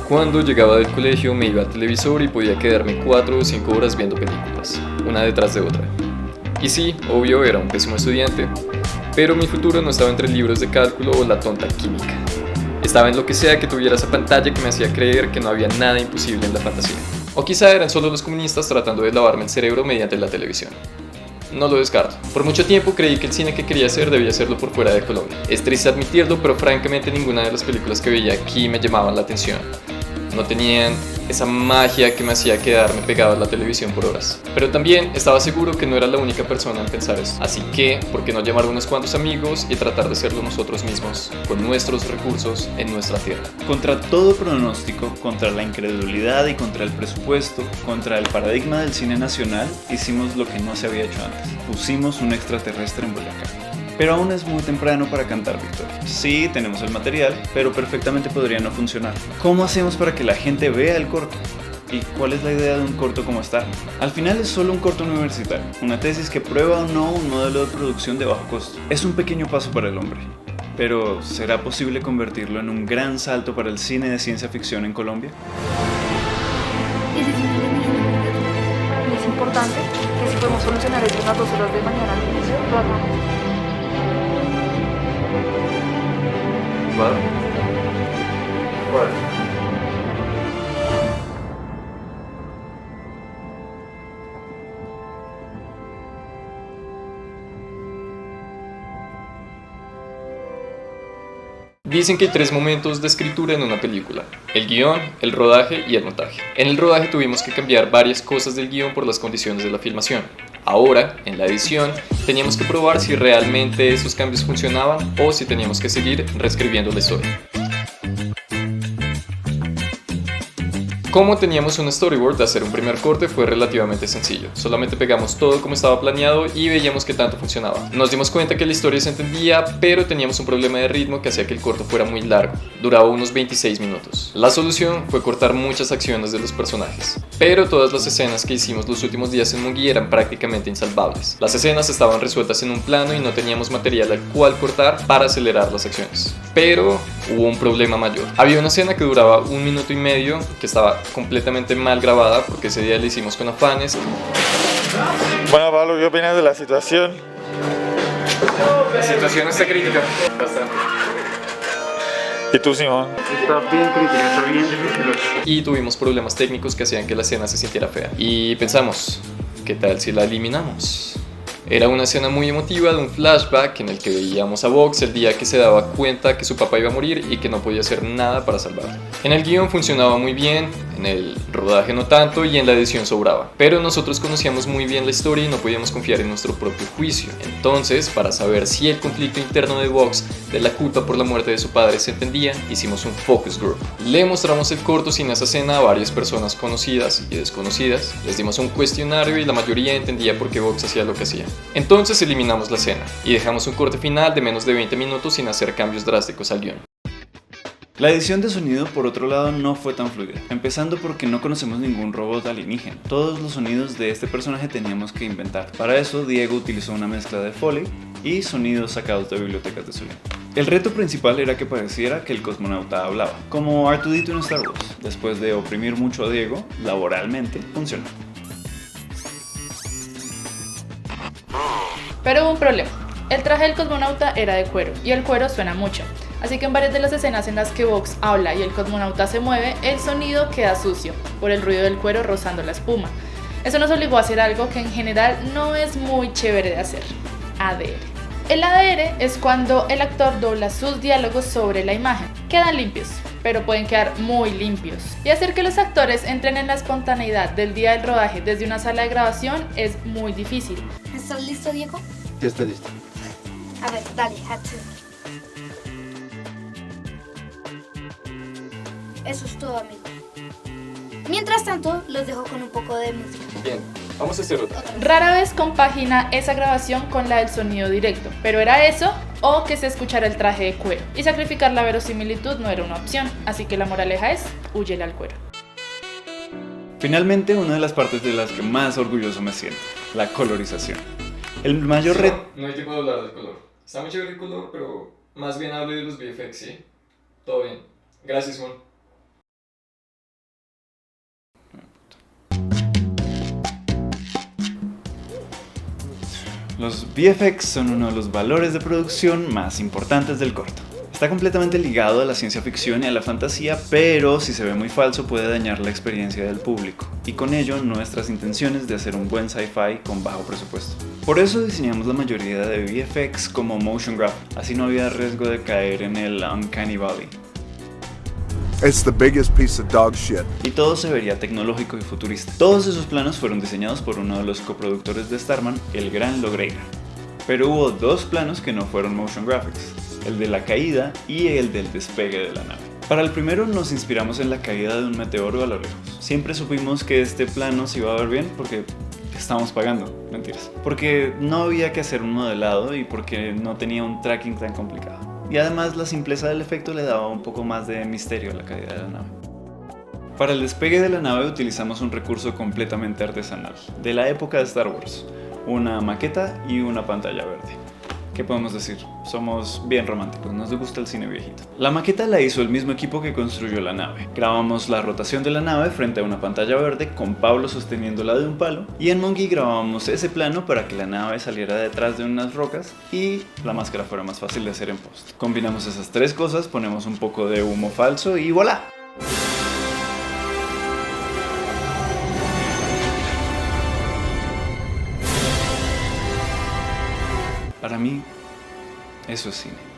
Cuando llegaba del colegio me iba al televisor y podía quedarme 4 o 5 horas viendo películas, una detrás de otra. Y sí, obvio, era un pésimo estudiante, pero mi futuro no estaba entre libros de cálculo o la tonta química. Estaba en lo que sea que tuviera esa pantalla que me hacía creer que no había nada imposible en la fantasía. O quizá eran solo los comunistas tratando de lavarme el cerebro mediante la televisión. No lo descarto. Por mucho tiempo creí que el cine que quería hacer debía hacerlo por fuera de Colombia. Es triste admitirlo, pero francamente ninguna de las películas que veía aquí me llamaban la atención. No tenían esa magia que me hacía quedarme pegado a la televisión por horas. Pero también estaba seguro que no era la única persona en pensar eso. Así que, ¿por qué no llamar a unos cuantos amigos y tratar de serlo nosotros mismos, con nuestros recursos en nuestra tierra? Contra todo pronóstico, contra la incredulidad y contra el presupuesto, contra el paradigma del cine nacional, hicimos lo que no se había hecho antes. Pusimos un extraterrestre en Boyacá. Pero aún es muy temprano para cantar victoria. Sí, tenemos el material, pero perfectamente podría no funcionar. ¿Cómo hacemos para que la gente vea el corto? ¿Y cuál es la idea de un corto como Star? Al final es solo un corto universitario, una tesis que prueba o no un modelo de producción de bajo costo. Es un pequeño paso para el hombre. Pero, ¿será posible convertirlo en un gran salto para el cine de ciencia ficción en Colombia? Es importante que si podemos solucionar esto en las 2 horas de mañana al inicio, lo hagamos. Dicen que hay 3 momentos de escritura en una película: el guión, el rodaje y el montaje. En el rodaje tuvimos que cambiar varias cosas del guión por las condiciones de la filmación. Ahora, en la edición, teníamos que probar si realmente esos cambios funcionaban o si teníamos que seguir reescribiendo la historia. Como teníamos un storyboard, hacer un primer corte fue relativamente sencillo. Solamente pegamos todo como estaba planeado y veíamos que tanto funcionaba. Nos dimos cuenta que la historia se entendía, pero teníamos un problema de ritmo que hacía que el corto fuera muy largo. Duraba unos 26 minutos. La solución fue cortar muchas acciones de los personajes. Pero todas las escenas que hicimos los últimos días en Munguí eran prácticamente insalvables. Las escenas estaban resueltas en un plano y no teníamos material al cual cortar para acelerar las acciones. Pero hubo un problema mayor. Había una escena que duraba 1 minuto y medio, que estaba completamente mal grabada porque ese día la hicimos con afanes. Bueno, Pablo, ¿qué opinas de la situación? La situación está crítica, bastante. ¿Y tú, Simón? Está bien crítica, está bien difícil. Y tuvimos problemas técnicos que hacían que la escena se sintiera fea. Y pensamos, ¿qué tal si la eliminamos? Era una escena muy emotiva de un flashback en el que veíamos a Vox el día que se daba cuenta que su papá iba a morir y que no podía hacer nada para salvarlo. En el guión funcionaba muy bien, en el rodaje no tanto y en la edición sobraba. Pero nosotros conocíamos muy bien la historia y no podíamos confiar en nuestro propio juicio. Entonces, para saber si el conflicto interno de Vox de la culpa por la muerte de su padre se entendía, hicimos un focus group. Le mostramos el corto sin esa escena a varias personas conocidas y desconocidas, les dimos un cuestionario y la mayoría entendía por qué Vox hacía lo que hacía. Entonces eliminamos la escena y dejamos un corte final de menos de 20 minutos sin hacer cambios drásticos al guión. La edición de sonido, por otro lado, no fue tan fluida, empezando porque no conocemos ningún robot alienígena. Todos los sonidos de este personaje teníamos que inventar. Para eso, Diego utilizó una mezcla de Foley y sonidos sacados de bibliotecas de sonido. El reto principal era que pareciera que el cosmonauta hablaba, como R2-D2 en Star Wars. Después de oprimir mucho a Diego, laboralmente funcionó. Pero hubo un problema. El traje del cosmonauta era de cuero y el cuero suena mucho. Así que en varias de las escenas en las que Vox habla y el cosmonauta se mueve, el sonido queda sucio por el ruido del cuero rozando la espuma. Eso nos obligó a hacer algo que en general no es muy chévere de hacer: ADR. El ADR es cuando el actor dobla sus diálogos sobre la imagen. Quedan limpios, pero pueden quedar muy limpios. Y hacer que los actores entren en la espontaneidad del día del rodaje desde una sala de grabación es muy difícil. ¿Estás listo, Diego? Ya está listo. A ver, dale, acción. Eso es todo, amigo. Mientras tanto, los dejo con un poco de música. Bien, vamos a hacer otra. Rara vez compagina esa grabación con la del sonido directo, pero era eso o que se escuchara el traje de cuero. Y sacrificar la verosimilitud no era una opción, así que la moraleja es: húyele al cuero. Finalmente, una de las partes de las que más orgulloso me siento: la colorización. El mayor reto... No hay tiempo de hablar del color. Está muy chévere el color, pero más bien hable de los VFX, ¿sí? Todo bien. Gracias, Juan. Los VFX son uno de los valores de producción más importantes del corto. Está completamente ligado a la ciencia ficción y a la fantasía, pero si se ve muy falso puede dañar la experiencia del público, y con ello nuestras intenciones de hacer un buen sci-fi con bajo presupuesto. Por eso diseñamos la mayoría de VFX como motion graphic, así no había riesgo de caer en el Uncanny Valley. It's the biggest piece of dog shit. Y todo se vería tecnológico y futurista. Todos esos planos fueron diseñados por uno de los coproductores de Starman, el gran Logreira. Pero hubo dos planos que no fueron motion graphics, el de la caída y el del despegue de la nave. Para el primero nos inspiramos en la caída de un meteoro a lo lejos. Siempre supimos que este plano se iba a ver bien porque estábamos pagando, mentiras. Porque no había que hacer un modelado y porque no tenía un tracking tan complicado. Y además la simpleza del efecto le daba un poco más de misterio a la caída de la nave. Para el despegue de la nave utilizamos un recurso completamente artesanal, de la época de Star Wars, una maqueta y una pantalla verde. ¿Qué podemos decir? Somos bien románticos, nos gusta el cine viejito. La maqueta la hizo el mismo equipo que construyó la nave. Grabamos la rotación de la nave frente a una pantalla verde con Pablo sosteniéndola de un palo, y en Monkey grabamos ese plano para que la nave saliera detrás de unas rocas y la máscara fuera más fácil de hacer en post. Combinamos esas tres cosas, ponemos un poco de humo falso y ¡voilá! Para mí, eso es cine.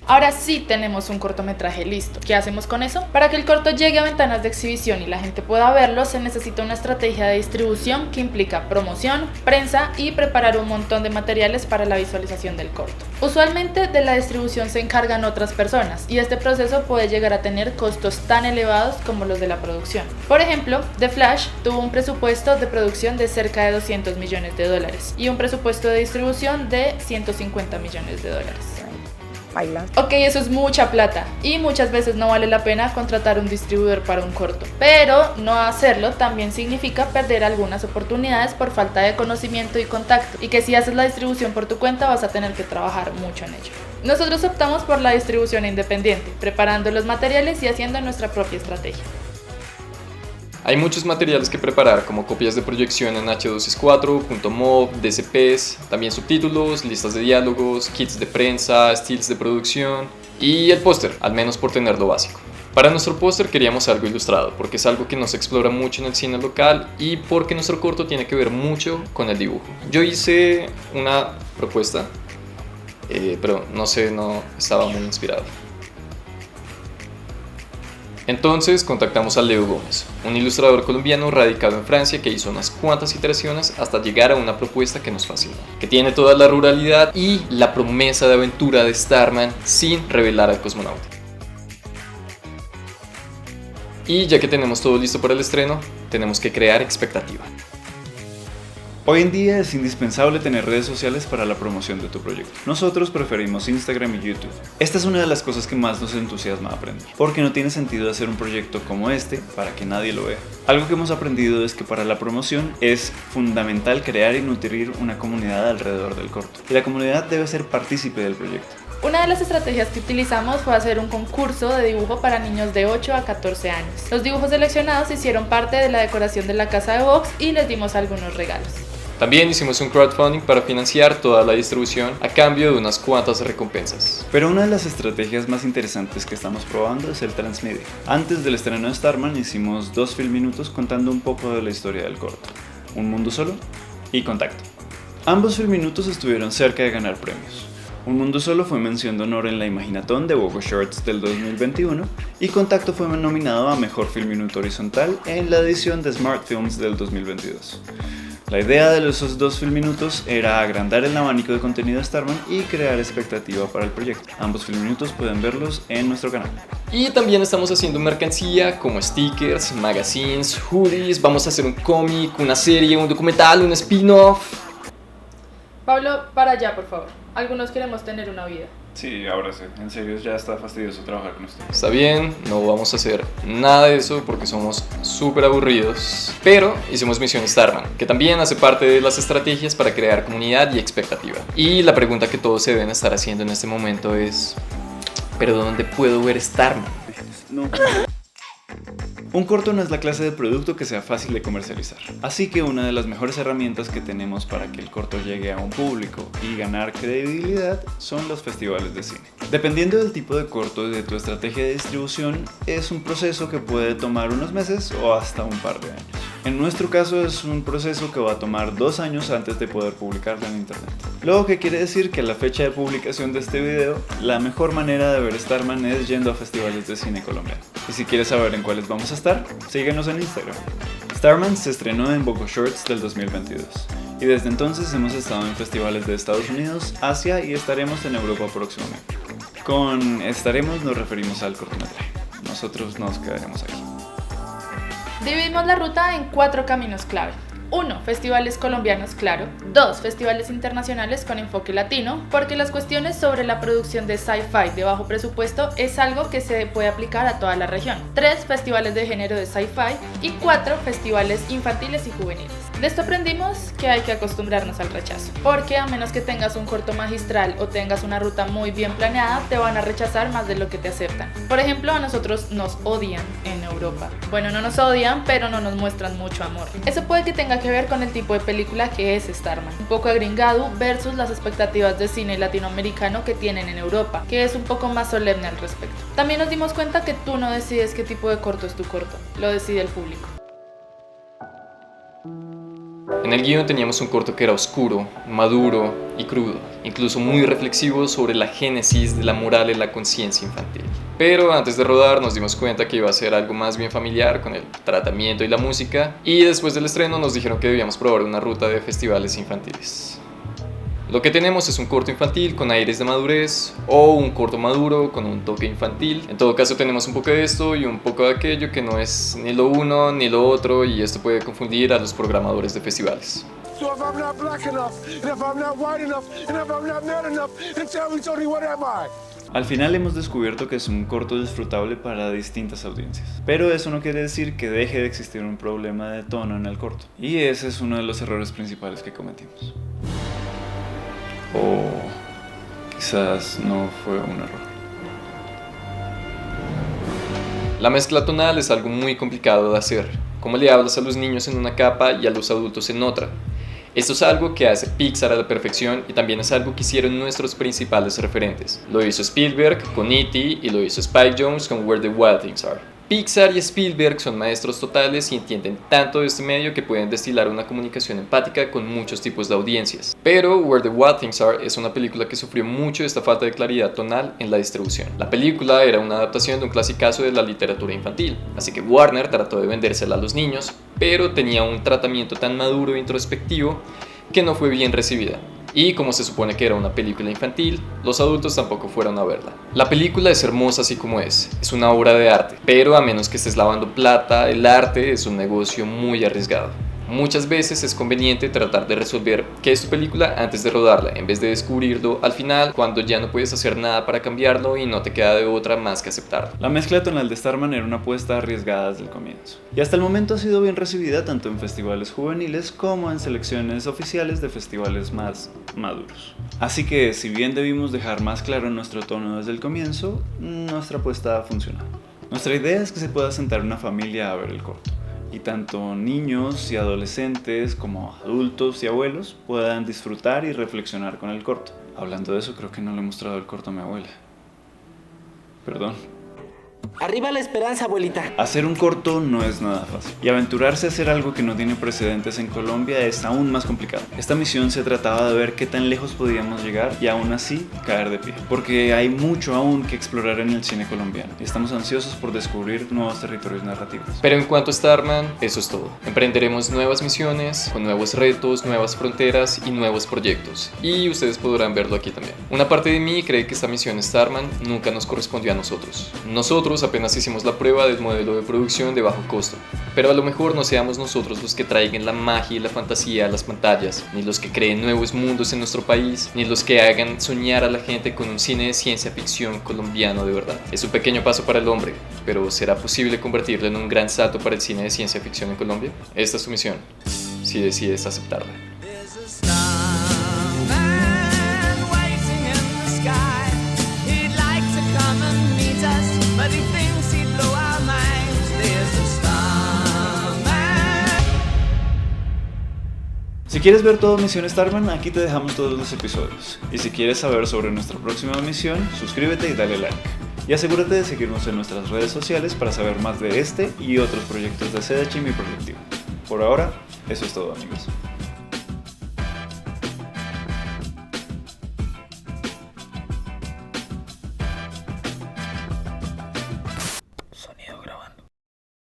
Ahora sí tenemos un cortometraje listo. ¿Qué hacemos con eso? Para que el corto llegue a ventanas de exhibición y la gente pueda verlo, se necesita una estrategia de distribución que implica promoción, prensa y preparar un montón de materiales para la visualización del corto. Usualmente de la distribución se encargan otras personas y este proceso puede llegar a tener costos tan elevados como los de la producción. Por ejemplo, The Flash tuvo un presupuesto de producción de cerca de $200 millones y un presupuesto de distribución de $150 millones. Ok, eso es mucha plata y muchas veces no vale la pena contratar un distribuidor para un corto, pero no hacerlo también significa perder algunas oportunidades por falta de conocimiento y contacto, y que si haces la distribución por tu cuenta vas a tener que trabajar mucho en ello. Nosotros optamos por la distribución independiente, preparando los materiales y haciendo nuestra propia estrategia. Hay muchos materiales que preparar, como copias de proyección en H264, .mov, DCPs, también subtítulos, listas de diálogos, kits de prensa, stills de producción y el póster, al menos por tener lo básico. Para nuestro póster queríamos algo ilustrado, porque es algo que no se explora mucho en el cine local y porque nuestro corto tiene que ver mucho con el dibujo. Yo hice una propuesta, pero no estaba muy inspirado. Entonces contactamos a Leo Gómez, un ilustrador colombiano radicado en Francia que hizo unas cuantas iteraciones hasta llegar a una propuesta que nos fascinó, que tiene toda la ruralidad y la promesa de aventura de Starman sin revelar al cosmonauta. Y ya que tenemos todo listo para el estreno, tenemos que crear expectativa. Hoy en día es indispensable tener redes sociales para la promoción de tu proyecto. Nosotros preferimos Instagram y YouTube. Esta es una de las cosas que más nos entusiasma aprender, porque no tiene sentido hacer un proyecto como este para que nadie lo vea. Algo que hemos aprendido es que para la promoción es fundamental crear y nutrir una comunidad alrededor del corto, y la comunidad debe ser partícipe del proyecto. Una de las estrategias que utilizamos fue hacer un concurso de dibujo para niños de 8 a 14 años. Los dibujos seleccionados hicieron parte de la decoración de la casa de Vox y les dimos algunos regalos. También hicimos un crowdfunding para financiar toda la distribución a cambio de unas cuantas recompensas. Pero una de las estrategias más interesantes que estamos probando es el transmedia. Antes del estreno de Starman hicimos 2 filminutos contando un poco de la historia del corto, Un Mundo Solo y Contacto. Ambos filminutos estuvieron cerca de ganar premios. Un Mundo Solo fue mención de honor en la Imaginatón de Bogo Shorts del 2021 y Contacto fue nominado a Mejor Filminuto Horizontal en la edición de Smart Films del 2022. La idea de esos 2 filminutos era agrandar el abanico de contenido de Starman y crear expectativa para el proyecto. Ambos filminutos pueden verlos en nuestro canal. Y también estamos haciendo mercancía como stickers, magazines, hoodies, vamos a hacer un cómic, una serie, un documental, un spin-off. Pablo, para allá por favor. Algunos queremos tener una vida. Sí, ahora sí. En serio, ya está fastidioso trabajar con ustedes. Está bien, no vamos a hacer nada de eso porque somos súper aburridos. Pero hicimos Misión Starman, que también hace parte de las estrategias para crear comunidad y expectativa. Y la pregunta que todos se deben estar haciendo en este momento es: ¿pero dónde puedo ver Starman? No. Un corto no es la clase de producto que sea fácil de comercializar, así que una de las mejores herramientas que tenemos para que el corto llegue a un público y ganar credibilidad son los festivales de cine. Dependiendo del tipo de corto y de tu estrategia de distribución, es un proceso que puede tomar unos meses o hasta un par de años. En nuestro caso es un proceso que va a tomar 2 años antes de poder publicarlo en internet. Lo que quiere decir que a la fecha de publicación de este video, la mejor manera de ver Starman es yendo a festivales de cine colombiano. Y si quieres saber en cuáles vamos a estar, síguenos en Instagram. Starman se estrenó en Bogo Shorts del 2022 y desde entonces hemos estado en festivales de Estados Unidos, Asia y estaremos en Europa próximamente. Con estaremos nos referimos al cortometraje. Nosotros nos quedaremos aquí. Dividimos la ruta en 4 caminos clave. 1. Festivales colombianos, claro. 2. Festivales internacionales con enfoque latino, porque las cuestiones sobre la producción de sci-fi de bajo presupuesto es algo que se puede aplicar a toda la región. 3. Festivales de género de sci-fi. Y 4. Festivales infantiles y juveniles. De esto aprendimos que hay que acostumbrarnos al rechazo, porque a menos que tengas un corto magistral o tengas una ruta muy bien planeada, te van a rechazar más de lo que te aceptan. Por ejemplo, a nosotros nos odian en Europa. Bueno, no nos odian, pero no nos muestran mucho amor. Eso puede que tenga que ver con el tipo de película que es Starman, un poco agringado versus las expectativas de cine latinoamericano que tienen en Europa, que es un poco más solemne al respecto. También nos dimos cuenta que tú no decides qué tipo de corto es tu corto, lo decide el público. En el guión teníamos un corto que era oscuro, maduro y crudo, incluso muy reflexivo sobre la génesis de la moral y la conciencia infantil. Pero antes de rodar nos dimos cuenta que iba a ser algo más bien familiar con el tratamiento y la música, y después del estreno nos dijeron que debíamos probar una ruta de festivales infantiles. Lo que tenemos es un corto infantil con aires de madurez o un corto maduro con un toque infantil. En todo caso tenemos un poco de esto y un poco de aquello que no es ni lo uno ni lo otro, y esto puede confundir a los programadores de festivales. Al final hemos descubierto que es un corto disfrutable para distintas audiencias, pero eso no quiere decir que deje de existir un problema de tono en el corto, y ese es uno de los errores principales que cometimos. O quizás no fue un error. La mezcla tonal es algo muy complicado de hacer. ¿Cómo le hablas a los niños en una capa y a los adultos en otra? Esto es algo que hace Pixar a la perfección y también es algo que hicieron nuestros principales referentes. Lo hizo Spielberg con E.T. y lo hizo Spike Jonze con Where the Wild Things Are. Pixar y Spielberg son maestros totales y entienden tanto de este medio que pueden destilar una comunicación empática con muchos tipos de audiencias. Pero Where the Wild Things Are es una película que sufrió mucho de esta falta de claridad tonal en la distribución. La película era una adaptación de un clasicazo de la literatura infantil, así que Warner trató de vendérsela a los niños, pero tenía un tratamiento tan maduro e introspectivo que no fue bien recibida. Y como se supone que era una película infantil, los adultos tampoco fueron a verla. La película es hermosa así como es una obra de arte, pero a menos que estés lavando plata, el arte es un negocio muy arriesgado. Muchas veces es conveniente tratar de resolver qué es tu película antes de rodarla, en vez de descubrirlo al final cuando ya no puedes hacer nada para cambiarlo y no te queda de otra más que aceptarlo. La mezcla tonal de Starman era una apuesta arriesgada desde el comienzo, y hasta el momento ha sido bien recibida tanto en festivales juveniles como en selecciones oficiales de festivales más maduros. Así que si bien debimos dejar más claro nuestro tono desde el comienzo, nuestra apuesta ha funcionado. Nuestra idea es que se pueda sentar una familia a ver el corto, y tanto niños y adolescentes como adultos y abuelos puedan disfrutar y reflexionar con el corto. Hablando de eso, creo que no le he mostrado el corto a mi abuela. Perdón. Arriba la esperanza, abuelita. Hacer un corto no es nada fácil, y aventurarse a hacer algo que no tiene precedentes en Colombia es aún más complicado. Esta misión se trataba de ver qué tan lejos podíamos llegar y aún así caer de pie, porque hay mucho aún que explorar en el cine colombiano y estamos ansiosos por descubrir nuevos territorios narrativos. Pero en cuanto a Starman, eso es todo. Emprenderemos nuevas misiones, con nuevos retos, nuevas fronteras y nuevos proyectos, y ustedes podrán verlo aquí también. Una parte de mí cree que esta misión Starman nunca nos correspondió a nosotros. Nosotros apenas hicimos la prueba del modelo de producción de bajo costo, pero a lo mejor no seamos nosotros los que traigan la magia y la fantasía a las pantallas, ni los que creen nuevos mundos en nuestro país, ni los que hagan soñar a la gente con un cine de ciencia ficción colombiano de verdad. Es un pequeño paso para el hombre, pero ¿será posible convertirlo en un gran salto para el cine de ciencia ficción en Colombia? Esta es tu misión, si decides aceptarla. But he thinks he'd blow our minds. There's a star. Si quieres ver todo Misión Starman, aquí te dejamos todos los episodios. Y si quieres saber sobre nuestra próxima misión, suscríbete y dale like. Y asegúrate de seguirnos en nuestras redes sociales para saber más de este y otros proyectos de CDH y mi colectivo. Por ahora, eso es todo, amigos.